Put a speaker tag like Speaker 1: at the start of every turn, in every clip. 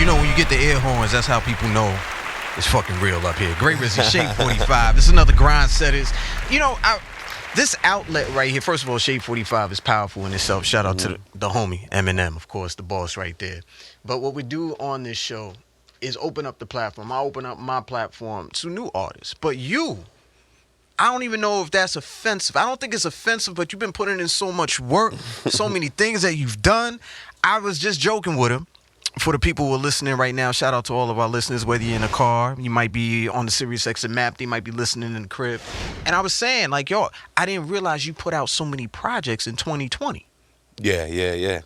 Speaker 1: You know, when you get the air horns, that's how people know it's fucking real up here. Gray Rizzy, Shape 45. It's another grind setters. You know, this outlet right here, first of all, Shape 45 is powerful in itself. Shout out to the homie, Eminem, of course, the boss right there. But what we do on this show is open up the platform. I open up my platform to new artists. But I don't even know if that's offensive. I don't think it's offensive, but you've been putting in so much work, so many things that you've done. I was just joking with him. For the people who are listening right now, shout out to all of our listeners, whether you're in a car, you might be on the SiriusXM app, they might be listening in the crib. And I was saying, like, yo, I didn't realize you put out so many projects in 2020.
Speaker 2: Yeah.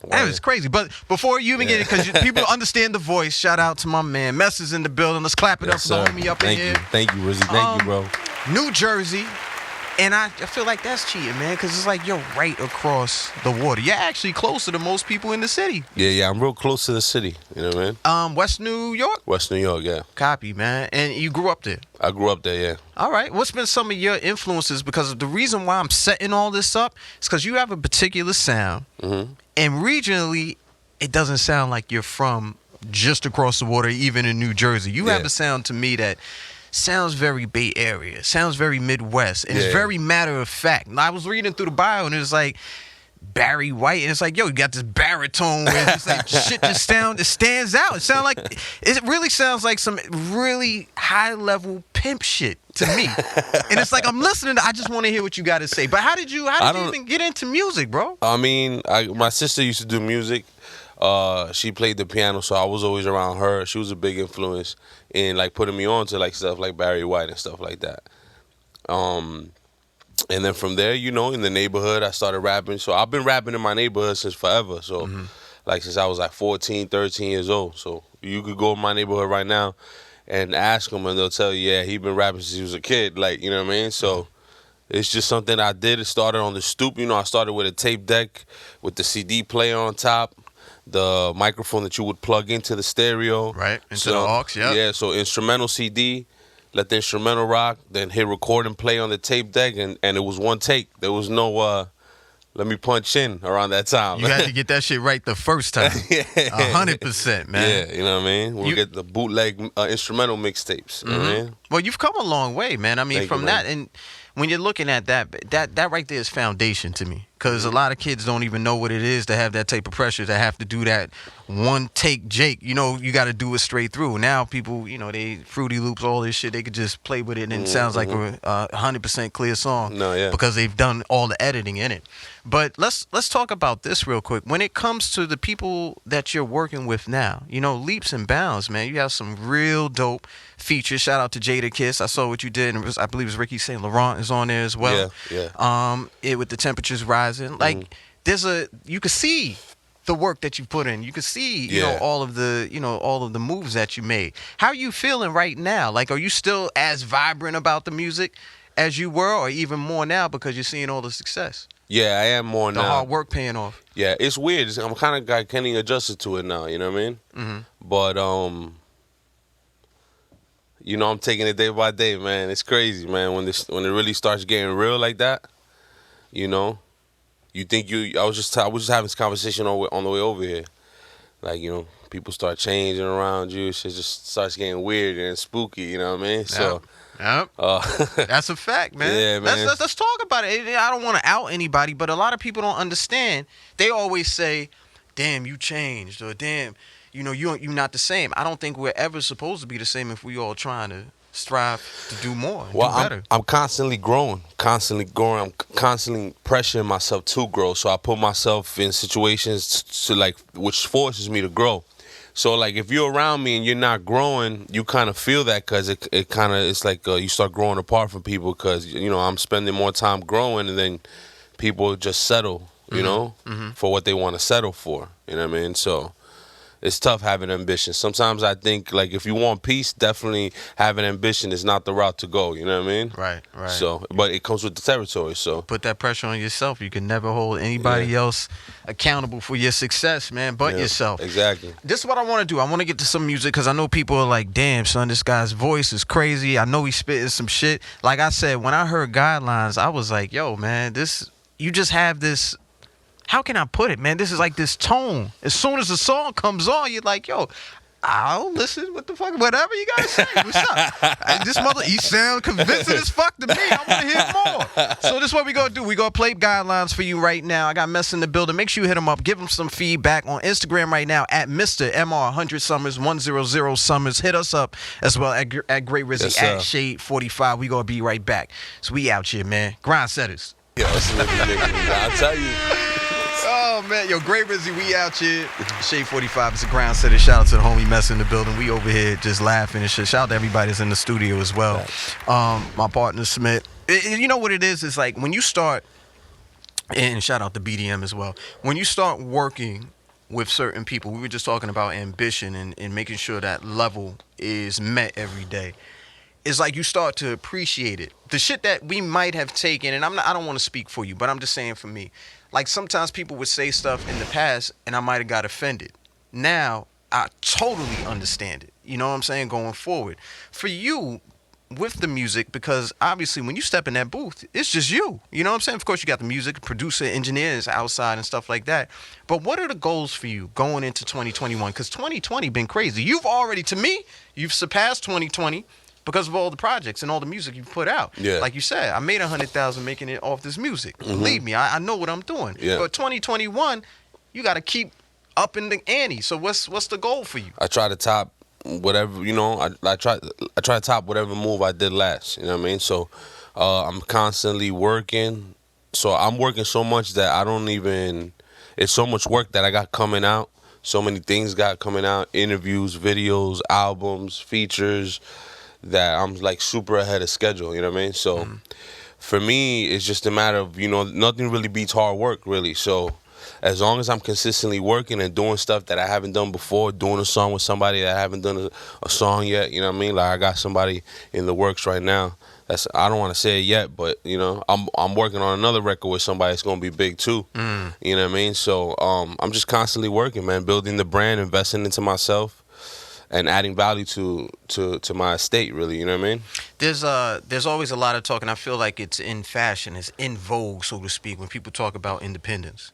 Speaker 1: That was crazy. But before you even get it, because people understand the voice, shout out to my man. Mesa's in the building. Let's clap it up for the homie up in here.
Speaker 2: Thank you, Rizzy. Thank you, bro.
Speaker 1: New Jersey. And I feel like that's cheating, man, because it's like you're right across the water. You're actually closer to most people in the city.
Speaker 2: Yeah, I'm real close to the city. You know what I mean?
Speaker 1: West New York?
Speaker 2: West New York, yeah.
Speaker 1: Copy, man. And you grew up there?
Speaker 2: I grew up there, yeah.
Speaker 1: All right. What's been some of your influences? Because the reason why I'm setting all this up is because you have a particular sound. Mm-hmm. And regionally, it doesn't sound like you're from just across the water, even in New Jersey. You have a sound to me that sounds very Bay Area, sounds very Midwest, and it's very matter of fact. And I was reading through the bio, and it was like Barry White, and it's like, yo, you got this baritone where it's like shit just stands out. It really sounds like some really high level pimp shit to me. And it's like I'm listening. I just want to hear what you got to say. But how did you even get into music, bro?
Speaker 2: I mean, my sister used to do music. She played the piano, so I was always around her. She was a big influence in like putting me on to like stuff like Barry White and stuff like that. And then from there, you know, in the neighborhood, I started rapping. So I've been rapping in my neighborhood since forever. So like since I was like 14, 13 years old. So you could go in my neighborhood right now and ask them, and they'll tell you, yeah, he been rapping since he was a kid. Like, you know what I mean? So it's just something I did. It started on the stoop. You know, I started with a tape deck with the CD player on top. The microphone that you would plug into the stereo.
Speaker 1: Right, into the aux, yeah.
Speaker 2: Yeah, so instrumental CD, let the instrumental rock, then hit record and play on the tape deck, and it was one take. There was no, let me punch in around that time.
Speaker 1: You had to get that shit right the first time. 100%, man.
Speaker 2: Yeah, you know what I mean? We'll get the bootleg instrumental mixtapes, you know what I mean?
Speaker 1: Well, you've come a long way, man. I mean,
Speaker 2: Thank
Speaker 1: from
Speaker 2: you,
Speaker 1: that,
Speaker 2: man.
Speaker 1: and when you're looking at that right there is foundation to me. Because a lot of kids don't even know what it is to have that type of pressure, to have to do that one take Jake. You know, you got to do it straight through. Now people, you know, they Fruity Loops, all this shit, they could just play with it and it sounds like a 100% clear song.
Speaker 2: No, yeah.
Speaker 1: Because they've done all the editing in it. But let's talk about this real quick. When it comes to the people that you're working with now, you know, leaps and bounds, man. You have some real dope features. Shout out to Jada Kiss. I saw what you did, and I believe it was Ricky St. Laurent is on there as well.
Speaker 2: Yeah.
Speaker 1: It with the temperatures rising, like you could see the work that you put in. You could see, you know, all of the moves that you made. How are you feeling right now? Like, are you still as vibrant about the music as you were, or even more now because you're seeing all the success?
Speaker 2: Yeah, I am more now.
Speaker 1: The hard work paying off.
Speaker 2: Yeah, it's weird. I'm kind of getting adjusted to it now, you know what I mean? Mm-hmm. But, you know, I'm taking it day by day, man. It's crazy, man, when it really starts getting real like that, you know? You think I was just having this conversation on the way over here. Like, you know, people start changing around you. Shit just starts getting weird and spooky, you know what I mean?
Speaker 1: Yep.
Speaker 2: So,
Speaker 1: that's a fact, man.
Speaker 2: Yeah, man.
Speaker 1: Let's talk about it. I don't want to out anybody, but a lot of people don't understand. They always say, damn, you changed, or damn, you know, you're not the same. I don't think we're ever supposed to be the same if we all trying to strive to do more, do better.
Speaker 2: I'm constantly growing. I'm constantly pressuring myself to grow. So I put myself in situations to like, which forces me to grow. So like, if you're around me and you're not growing, you kind of feel that, because it's like you start growing apart from people, because, you know, I'm spending more time growing, and then people just settle, you know, for what they want to settle for. You know what I mean? So it's tough having ambition. Sometimes I think, like, if you want peace, definitely having ambition is not the route to go. You know what I mean?
Speaker 1: Right.
Speaker 2: So, but it comes with the territory. So
Speaker 1: put that pressure on yourself. You can never hold anybody else accountable for your success, man, but yourself.
Speaker 2: Exactly.
Speaker 1: This is what I want to do. I want to get to some music, because I know people are like, damn, son, this guy's voice is crazy. I know he's spitting some shit. Like I said, when I heard Guidelines, I was like, yo, man, you just have this. How can I put it, man? This is like this tone. As soon as the song comes on, you're like, yo, I'll listen. What the fuck? Whatever you guys say. What's up? This mother, he sound convincing as fuck to me. I want to hear more. So this is what we gonna do. We gonna play guidelines for you right now. I got Mesa in the building. Make sure you hit him up. Give him some feedback on Instagram right now at Mr. MR100 Summers 100 Summers. Hit us up as well at Gray Rizzy at Shade 45. We gonna be right back. So we out here, man. Grind setters.
Speaker 2: Yo, it's a living nigga. I'll tell you.
Speaker 1: Oh, man. Yo, Gray Rizzy, we out here. Shade 45 is a ground setter. Shout out to the homie Mesa in the building. We over here just laughing and shit. Shout out to everybody that's in the studio as well. My partner, Smith. You know what it is? It's like when you start, and shout out to BDM as well. When you start working with certain people, we were just talking about ambition and making sure that level is met every day. It's like you start to appreciate it. The shit that we might have taken, and I don't want to speak for you, but I'm just saying for me. Like sometimes people would say stuff in the past and I might have got offended. Now I totally understand it. You know what I'm saying? Going forward. For you, with the music, because obviously when you step in that booth, it's just you. You know what I'm saying? Of course you got the music, producer, engineers outside and stuff like that. But what are the goals for you going into 2021? Because 2020 been crazy. You've already, to me, you've surpassed 2020. Because of all the projects and all the music you put out. Yeah. Like you said, I made $100,000 making it off this music. Mm-hmm. Believe me, I know what I'm doing. Yeah. But 2021, you got to keep up in the ante. So what's the goal for you?
Speaker 2: I try to top whatever, you know, I try to top whatever move I did last. You know what I mean? So I'm constantly working. So I'm working so much that I don't even, it's so much work that I got coming out. So many things got coming out, interviews, videos, albums, features, that I'm like super ahead of schedule, you know what I mean? So for me, it's just a matter of, you know, nothing really beats hard work, really. So as long as I'm consistently working and doing stuff that I haven't done before, doing a song with somebody that I haven't done a song yet, you know what I mean? Like I got somebody in the works right now. I don't want to say it yet, but you know, I'm working on another record with somebody that's gonna be big too. You know what I mean? So I'm just constantly working, man, building the brand, investing into myself, and adding value to my estate, really, you know what I mean?
Speaker 1: There's always a lot of talk, and I feel like it's in fashion, it's in vogue, so to speak, when people talk about independence.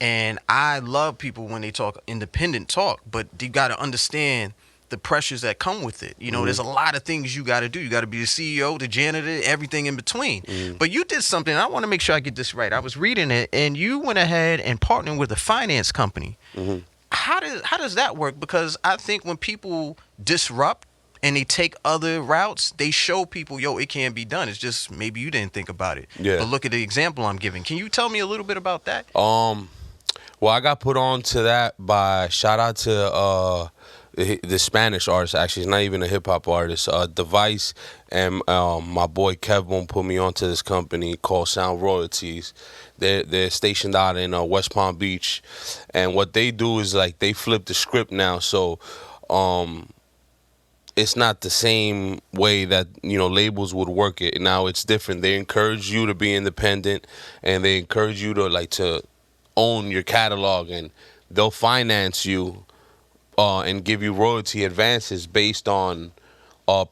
Speaker 1: And I love people when they talk independent talk, but you got to understand the pressures that come with it. You know, there's a lot of things you got to do. You got to be the CEO, the janitor, everything in between. But you did something, and I want to make sure I get this right. I was reading it, and you went ahead and partnered with a finance company. How does that work? Because I think when people disrupt and they take other routes, they show people, yo, it can be done. It's just maybe you didn't think about it. Yeah. But look at the example I'm giving. Can you tell me a little bit about that?
Speaker 2: Well, I got put on to that by, shout out to the Spanish artist, actually. It's not even a hip-hop artist. Device and my boy Kevin put me onto this company called Sound Royalties. They're stationed out in West Palm Beach, and what they do is like they flip the script now. So it's not the same way that, you know, labels would work it. Now it's different. They encourage you to be independent, and they encourage you to own your catalog, and they'll finance you and give you royalty advances based on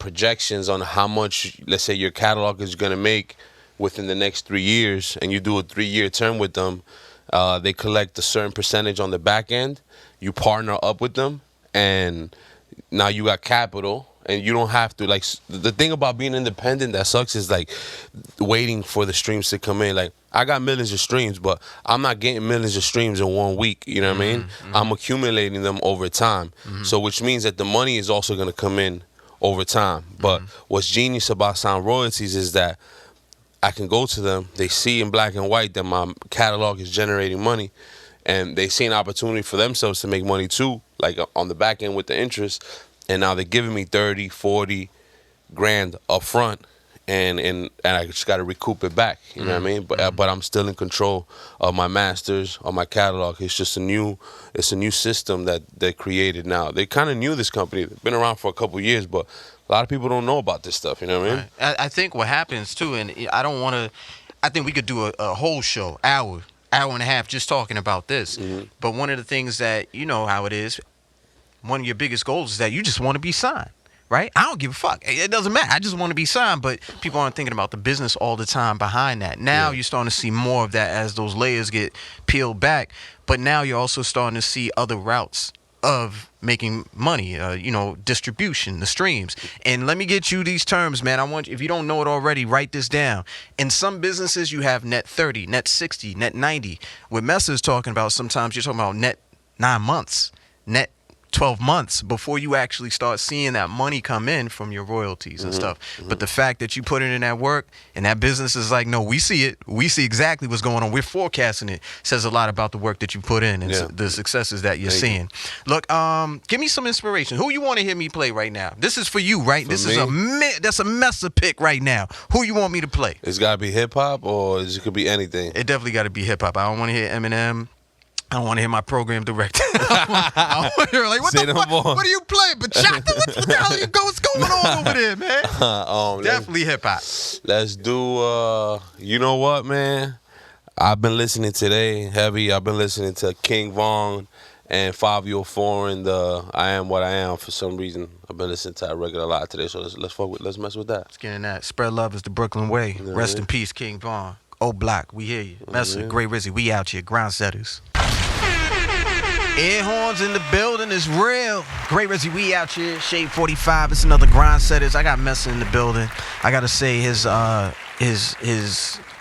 Speaker 2: projections on how much, let's say, your catalog is going to make within the next 3 years, and you do a 3-year term with them. They collect a certain percentage on the back end. You partner up with them, and now you got capital, and you don't have to, like, the thing about being independent that sucks is like waiting for the streams to come in. Like, I got millions of streams, but I'm not getting millions of streams in 1 week, you know what I mean? I'm accumulating them over time. So which means that the money is also going to come in over time. But what's genius about Sound Royalties is that I can go to them, they see in black and white that my catalog is generating money, and they see an opportunity for themselves to make money too, like on the back end with the interest, and now they're giving me 30, 40 grand up front, and I just got to recoup it back, you know what I mean? But I'm still in control of my masters, of my catalog. It's just a new system that they created now. They kind of knew this company. They've been around for a couple of years, but a lot of people don't know about this stuff, you know what I mean?
Speaker 1: Right. I think what happens too, and I think we could do a whole show, hour and a half just talking about this. But one of the things that, you know how it is, one of your biggest goals is that you just want to be signed, right? I don't give a fuck. It doesn't matter. I just want to be signed, but people aren't thinking about the business all the time behind that. Now you're starting to see more of that as those layers get peeled back, but now you're also starting to see other routes of making money, distribution, the streams. And let me get you these terms, man. I want you, if you don't know it already, write this down. In some businesses, you have net 30, net 60, net 90. What Mesa is talking about, sometimes you're talking about net 9 months, net 12 months before you actually start seeing that money come in from your royalties and stuff. But the fact that you put it in that work and that business is like, no, we see it. We see exactly what's going on. We're forecasting it. Says a lot about the work that you put in and the successes that you're seeing. Look, give me some inspiration. Who you want to hear me play right now? This is for you, right? This is that's a Mesa pick right now. Who you want me to play?
Speaker 2: It's got to be hip hop or it could be anything?
Speaker 1: It definitely got to be hip hop. I don't want to hear Eminem. I don't want to hear my program director. I want to hear like, what the fuck? What are you playing? Bachata? What the hell what's going on over there, man? Definitely hip hop.
Speaker 2: Let's do. You know what, man? I've been listening today heavy. I've been listening to King Von and Fabio Foreign. The I Am What I Am. For some reason, I've been listening to that record a lot today. So let's mess with that.
Speaker 1: Let's get in that. Spread love is the Brooklyn way. Yeah, rest in peace, King Von. O Block, we hear you. Mesa, Gray Rizzy, we out here. Ground setters. Air horns in the building is real. Gray Rizzy, we out here. Shade 45. It's another grind setters. I got Mesa in the building. I gotta say his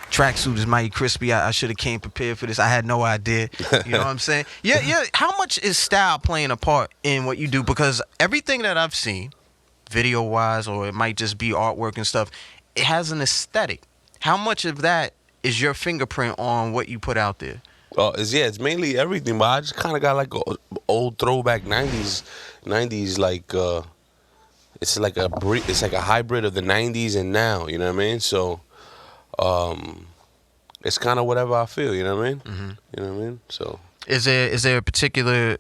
Speaker 1: tracksuit is mighty crispy. I should have came prepared for this. I had no idea. You know what I'm saying? Yeah. How much is style playing a part in what you do? Because everything that I've seen, video wise, or it might just be artwork and stuff, it has an aesthetic. How much of that is your fingerprint on what you put out there?
Speaker 2: It's mainly everything, but I just kind of got like a old throwback '90s like it's like a hybrid of the '90s and now, you know what I mean? So it's kind of whatever I feel, you know what I mean? You know what I mean? So
Speaker 1: is there a particular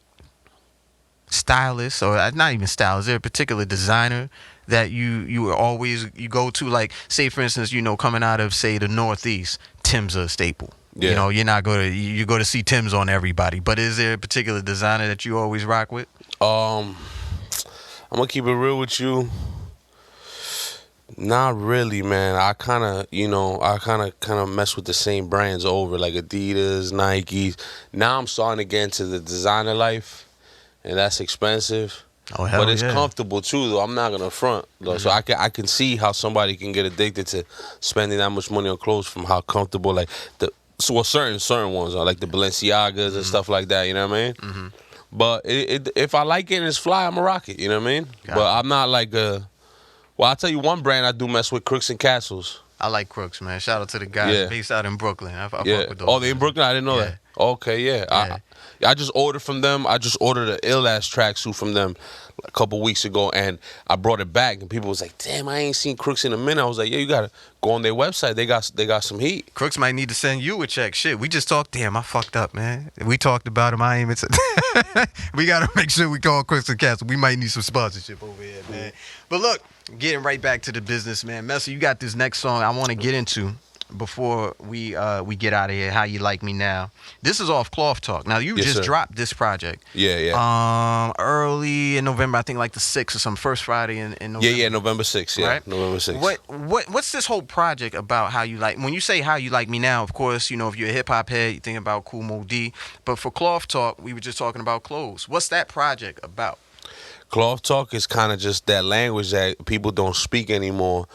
Speaker 1: stylist, or not even style? Is there a particular designer that you always go to? Like, say for instance, coming out of say the Northeast, Tim's a staple. Yeah. You're not you go to see Tim's on everybody. But is there a particular designer that you always rock with?
Speaker 2: I'm gonna keep it real with you. Not really, man. I kind of mess with the same brands over, like Adidas, Nikes. Now I'm starting to get into the designer life, and that's expensive.
Speaker 1: Oh, hell
Speaker 2: but it's comfortable too, though. I'm not gonna front, though. So I can see how somebody can get addicted to spending that much money on clothes from how comfortable certain ones are, like the Balenciagas and stuff like that. You know what I mean? But if I like it and it's fly, I'ma rock it. You know what I mean? I'm not like a. Well, I'll tell you one brand I do mess with: Crooks and Castles.
Speaker 1: I like Crooks, man. Shout out to the guys based out in Brooklyn. I fuck with those.
Speaker 2: Oh, they in Brooklyn? I didn't know that. Okay, yeah. I just ordered from them. I just ordered an ill-ass tracksuit from them a couple weeks ago, and I brought it back, and people was like, damn, I ain't seen Crooks in a minute. I was like, yeah, you got to go on their website. They got some heat.
Speaker 1: Crooks might need to send you a check. Shit, we just talked. Damn, I fucked up, man. We talked about him. I ain't even we got to make sure we call Crooks and Castle. We might need some sponsorship over here, man. But look, getting right back to the business, man. Mesa, you got this next song I want to get into before we get out of here. How You Like Me Now. This is off Cloth Talk. Now, you just dropped this project.
Speaker 2: Yeah.
Speaker 1: Early in November, I think like the 6th or some first Friday in November.
Speaker 2: Yeah, November 6th. Yeah, right? November 6th.
Speaker 1: What's this whole project about? How you like? When you say How You Like Me Now, of course, if you're a hip hop head, you think about Kool Moe Dee. But for Cloth Talk, we were just talking about clothes. What's that project about?
Speaker 2: Cloth Talk is kind of just that language that people don't speak anymore.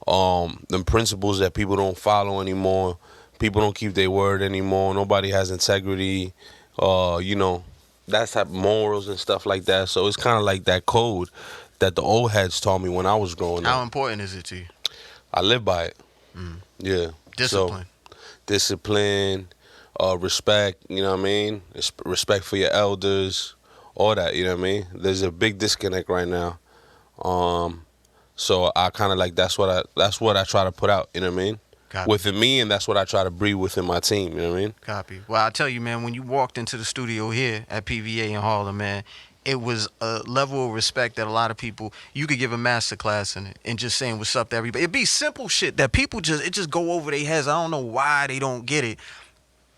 Speaker 2: The principles that people don't follow anymore. People don't keep their word anymore. Nobody has integrity. That's type of morals and stuff like that. So it's kind of like that code that the old heads taught me when I was growing up.
Speaker 1: How important is it to you?
Speaker 2: I live by it. Yeah.
Speaker 1: Discipline.
Speaker 2: So, discipline, respect, you know what I mean? Respect for your elders, all that, you know what I mean? There's a big disconnect right now. So I kind of like that's what I try to put out, you know what I mean?
Speaker 1: Copy.
Speaker 2: Within me, and that's what I try to breed within my team, you know what I mean?
Speaker 1: Copy. Well, I tell you, man, when you walked into the studio here at PVA in Harlem, man, it was a level of respect that a lot of people, you could give a master class in it and just saying what's up to everybody. It'd be simple shit that people just go over their heads. I don't know why they don't get it.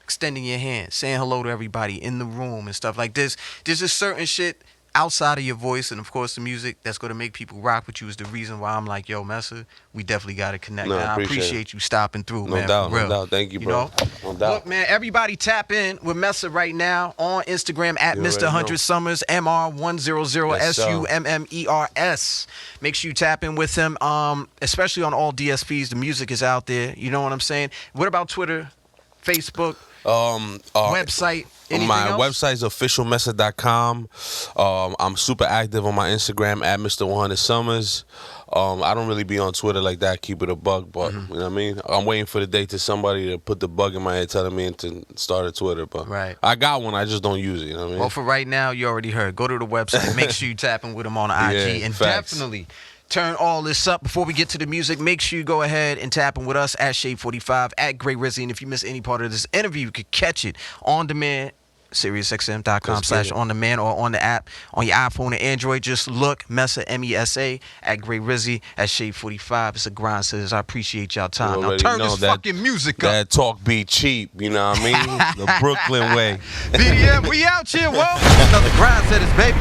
Speaker 1: Extending your hand, saying hello to everybody in the room and stuff like this. There's just certain shit outside of your voice and of course the music that's going to make people rock with you is the reason why I'm like, yo, Mesa, we definitely got to connect.
Speaker 2: No,
Speaker 1: and I appreciate you stopping through, man.
Speaker 2: Doubt,
Speaker 1: for real.
Speaker 2: no doubt. Thank you, bro. No doubt.
Speaker 1: Look, man, everybody tap in with Mesa right now on Instagram at Mr. 100 Summers, MR100SUMMERS. Make sure you tap in with him, especially on all DSPs. The music is out there. You know what I'm saying? What about Twitter, Facebook, website?
Speaker 2: My
Speaker 1: else?
Speaker 2: website is officialmesa.com. I'm super active on my Instagram at Mr. 100 Summers. I don't really be on Twitter like that, keep it a bug, but you know what I mean? I'm waiting for the day to somebody to put the bug in my head telling me to start a Twitter, but I got one, I just don't use it, you know what I mean?
Speaker 1: Well, for right now, you already heard. Go to the website, make sure you tapping with them on the IG, and
Speaker 2: facts.
Speaker 1: definitely turn all this up. Before we get to the music, make sure you go ahead and tap in with us at Shade45, at Gray Rizzy, and if you miss any part of this interview, you could catch it on demand, SiriusXM.com/on-demand or on the app on your iPhone and Android. Just look Mesa, MESA, at Gray Rizzy, at Shade45. It's a grind, says I appreciate y'all time. Now turn this fucking music up.
Speaker 2: That talk be cheap, you know what I mean? The Brooklyn way.
Speaker 1: BDM, we out here, whoa. Another grind, says baby.